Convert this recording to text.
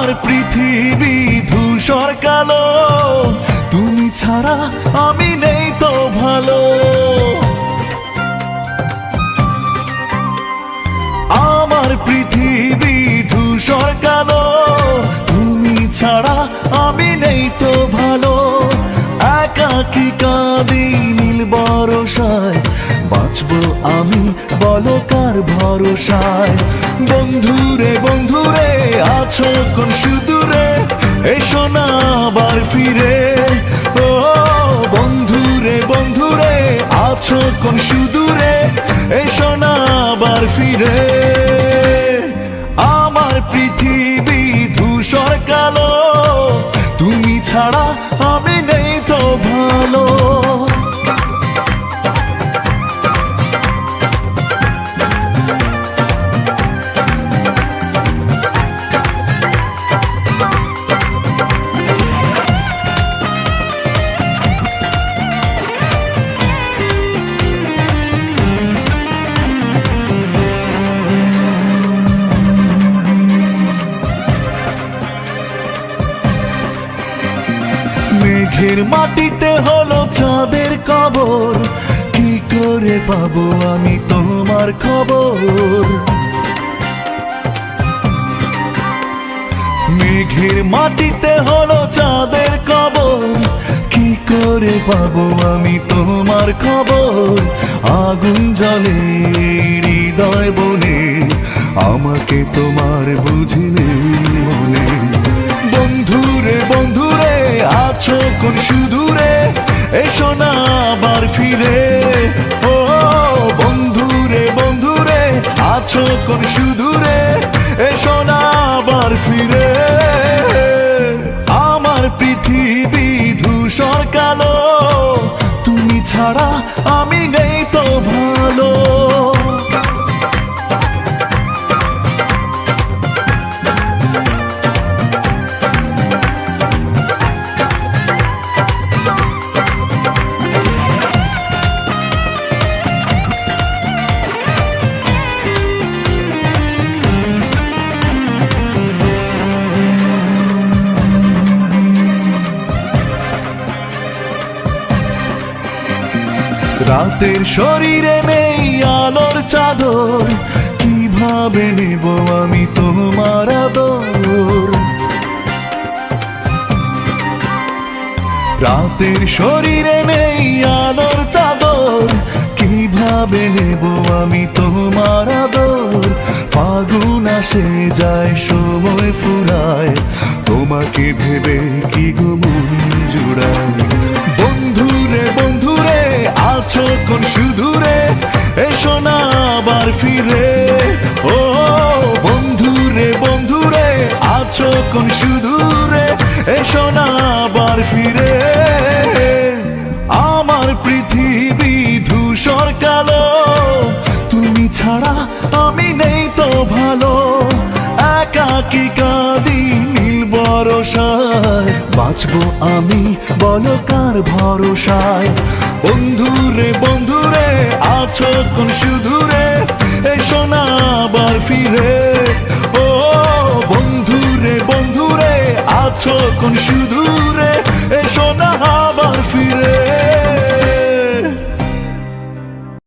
আমার পৃথিবী ধূসর কালো, তুমি ছাড়া আমি নেই তো ভালো। আমার পৃথিবী ধূসর কালো, তুমি ছাড়া আমি নেই তো ভালো। একাকী কাঁদি নীল বরসায়, বাঁচবো আমি বলো কার ভরসায়। বন্ধুরে বন্ধুরে আছো কোন সুদূরে, এসো না আবার ফিরে। ও বন্ধুরে বন্ধুরে আছো কোন সুদূরে, এসো না আবার ফিরে। আমার পৃথিবী ধূসর কালো, তুমি ছাড়া আমি নেই তো ভালো। মেঘের মাটিতে হলো চাঁদের কবর, কি করে পাবো আমি তোমার খবর। মেঘের মাটিতে হলো চাঁদের কবর, কি করে পাবো আমি তোমার খবর। আগুন জ্বলে হৃদয় বনে, আমাকে তোমার বুঝিলে মনে। বন্ধুরে বন্ধুরে আছো কোন সুদূরে, এসো না আবার ফিরে। ও বন্ধুরে বন্ধুরে আছো কোন সুদূরে, এসো না আবার ফিরে। আমার পৃথিবী ধূসর কালো, তুমি ছাড়া আমি নেই তো ভালো। রাতের শরীরে নেই আলোর চাদর, কিভাবে নেব আমি তোমার আদর। রাতের শরীরে নেই আলোর চাদর, কিভাবে নেব আমি তোমার আদর। ফাগুন আসে যায় সময় ফুরায়, তোমাকে ভেবে কি গো মন জুড়ায়। বন্ধুরে বন্ধুরে আছো কোন সুদূরে, এসো না আবার ফিরে। ও বন্ধুরে বন্ধুরে আছো কোন সুদূরে, এসো না আবার ফিরে। আমার পৃথিবী ধূসর কালো, তুমি ছাড়া আমি নেই তো ভালো। একাকী কাঁদি নীল বরসায়, বাঁচবো আমি বলো কার ভরসায়। বন্ধুরে বন্ধুরে আছো কোন সুদূরে, এসো না আবার ফিরে। ও বন্ধুরে বন্ধুরে আছো কোন সুদূরে,